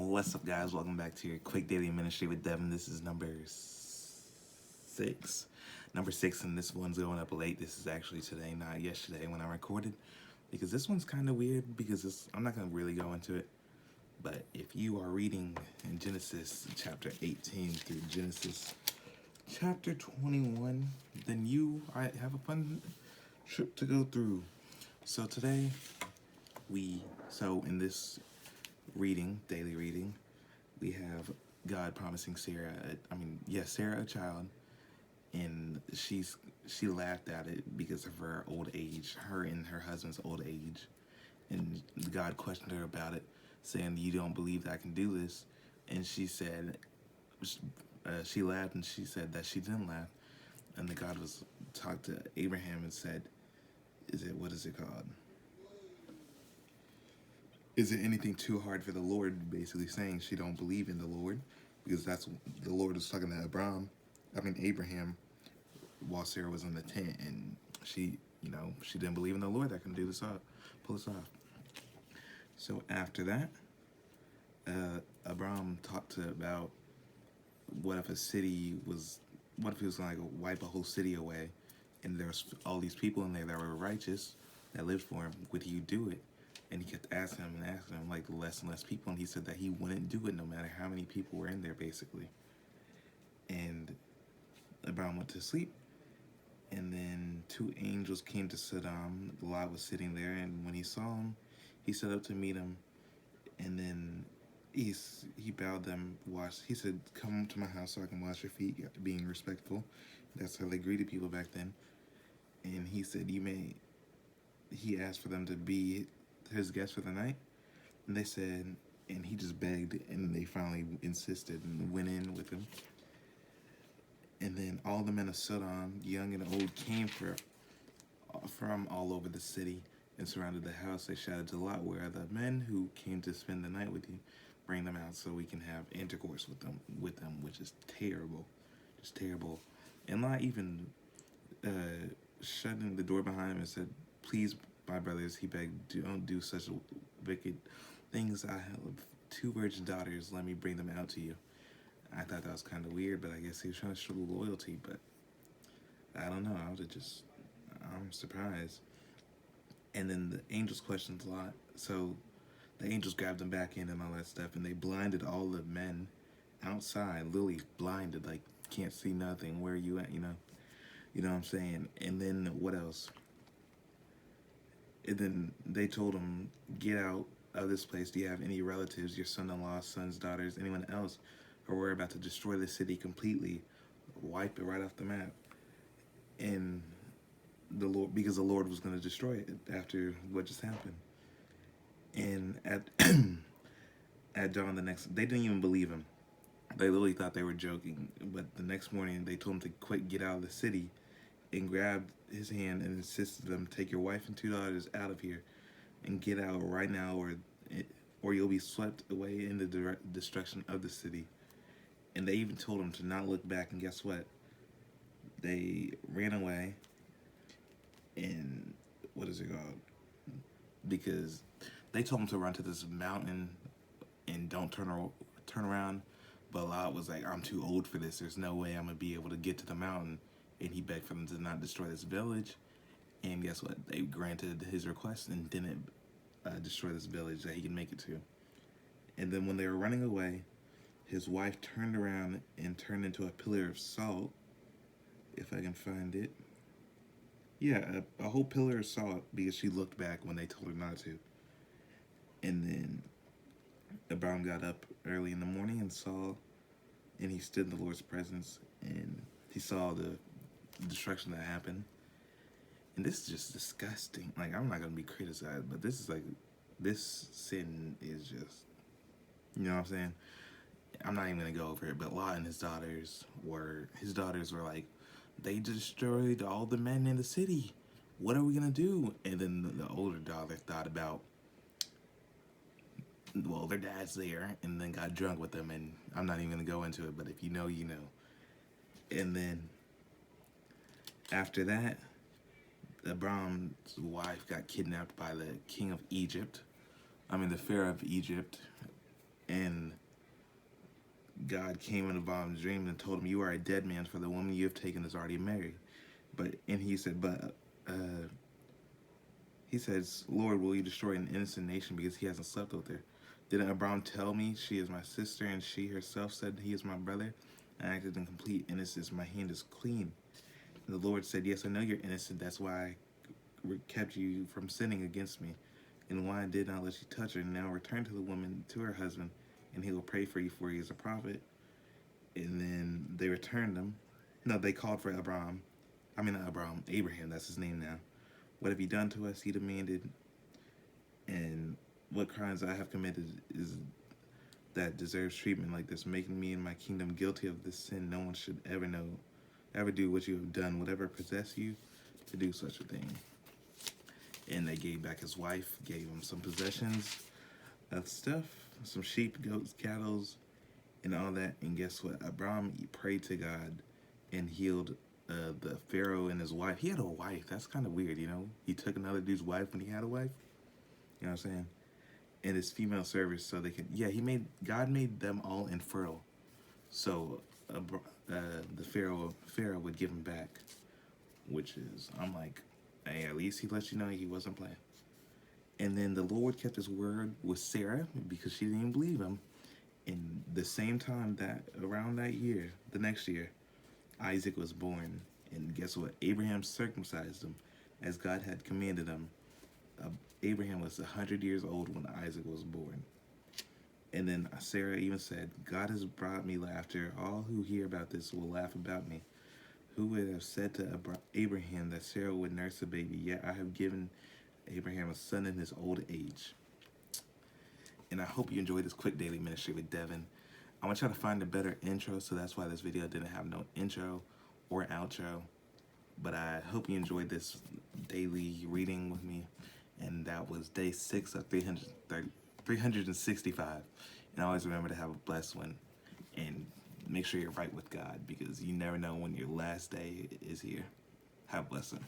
What's up, guys? Welcome back to your quick daily ministry with Devin. This is number 6. Number 6, and this one's going up late. This is actually today, not yesterday when I recorded, because this one's kind of weird. I'm not going to really go into it, but if you are reading in Genesis chapter 18 through Genesis chapter 21, then I have a fun trip to go through. So today, in this daily reading, we have God promising Sarah a child, and she laughed at it because of her old age, her and her husband's old age, and God questioned her about it, saying, "You don't believe that I can do this?" And she said, she laughed, and she said that she didn't laugh, and the God was talked to Abraham and said, what is it called? Is it anything too hard for the Lord? Basically saying she don't believe in the Lord, because that's the Lord was talking to Abraham, while Sarah was in the tent, and she didn't believe in the Lord that can pull this off. So after that, Abraham talked about what if he was going to wipe a whole city away, and there's all these people in there that were righteous that lived for him. Would he do it? And he kept asking him, like, less and less people, and he said that he wouldn't do it no matter how many people were in there, basically. And Abraham went to sleep, and then 2 angels came to Sodom. Lot was sitting there, and when he saw him, he set up to meet him, and then he bowed them, he said, "Come to my house so I can wash your feet," being respectful. That's how they greeted people back then. And he said, he asked for them to be his guest for the night, and they said, and he just begged, and they finally insisted and went in with him. And then all the men of Sodom, young and old, came from all over the city and surrounded the house. They shouted to Lot, "Where are the men who came to spend the night with you? Bring them out so we can have intercourse with them," which is terrible, just terrible. And Lot even shutting the door behind him and said, "Please, my brothers," he begged, "don't do such wicked things. I have 2 virgin daughters. Let me bring them out to you." I thought that was kind of weird, but I guess he was trying to show loyalty. But I don't know. I'm surprised. And then the angels questioned Lot. So the angels grabbed him back in and all that stuff, and they blinded all the men outside, literally blinded, like, can't see nothing. Where are you at? You know what I'm saying? And then what else? And then they told him, "Get out of this place. Do you have any relatives, your son-in-law, sons, daughters, anyone else? Or we're about to destroy the city completely, wipe it right off the map." And because the Lord was going to destroy it after what just happened. And at dawn they didn't even believe him. They literally thought they were joking. But the next morning, they told him to get out of the city, and grabbed his hand and insisted them, "Take your wife and 2 daughters out of here and get out right now, or you'll be swept away in the destruction of the city." And they even told him to not look back, and guess what? They ran away, and what is it called? Because they told him to run to this mountain and don't turn around. But Lot was like, "I'm too old for this. There's no way I'm going to be able to get to the mountain." And he begged for them to not destroy this village. And guess what? They granted his request and didn't destroy this village that he could make it to. And then when they were running away, his wife turned around and turned into a pillar of salt. If I can find it. Yeah, a whole pillar of salt, because she looked back when they told her not to. And then Abraham got up early in the morning and he stood in the Lord's presence, and he saw the destruction that happened. And this is just disgusting. Like, I'm not going to be criticized, but this sin is just, you know what I'm saying? I'm not even going to go over it, but Lot and his daughters were like, "They destroyed all the men in the city. What are we going to do?" And then the older daughter thought about, well, their dad's there, and then got drunk with them, and I'm not even going to go into it, but if you know, you know. And then after that, Abraham's wife got kidnapped by the king of Egypt. The Pharaoh of Egypt. And God came in Abram's dream and told him, "You are a dead man, for the woman you have taken is already married." And he said, he says, "Lord, will you destroy an innocent nation because he hasn't slept with her? Didn't Abram tell me she is my sister, and she herself said he is my brother? I acted in complete innocence. My hand is clean." And the Lord said, "Yes, I know you're innocent. That's why I kept you from sinning against me, and why I did not let you touch her. Now return to the woman, to her husband, and he will pray for you, for he is a prophet." And then they returned him. No, they called for Abram. I mean, not Abram, Abraham, that's his name now. "What have you done to us?" he demanded. "And what crimes I have committed is that deserves treatment like this, making me and my kingdom guilty of this sin. No one should ever do what you have done. Whatever possess you to do such a thing." And they gave back his wife, gave him some possessions of stuff, some sheep, goats, cattle, and all that. And guess what? Abram prayed to God and healed the Pharaoh and his wife. He had a wife. That's kind of weird, you know? He took another dude's wife when he had a wife. You know what I'm saying? And his female servants, so they could. Yeah, God made them all infertile, so the Pharaoh would give him back. Which is, I'm like, hey, at least he let you know he wasn't playing. And then the Lord kept his word with Sarah because she didn't even believe him. And the same time that around that year, the next year, Isaac was born. And guess what? Abraham circumcised him as God had commanded him. Abraham was 100 years old when Isaac was born. And then Sarah even said, "God has brought me laughter. All who hear about this will laugh about me. Who would have said to Abraham that Sarah would nurse a baby? Yet I have given Abraham a son in his old age." And I hope you enjoyed this quick daily ministry with Devin. I'm going to try to find a better intro, so that's why this video didn't have no intro or outro. But I hope you enjoyed this daily reading with me. And that was day 6 of 365. And always remember to have a blessed one. And make sure you're right with God, because you never know when your last day is here. Have a blessed one.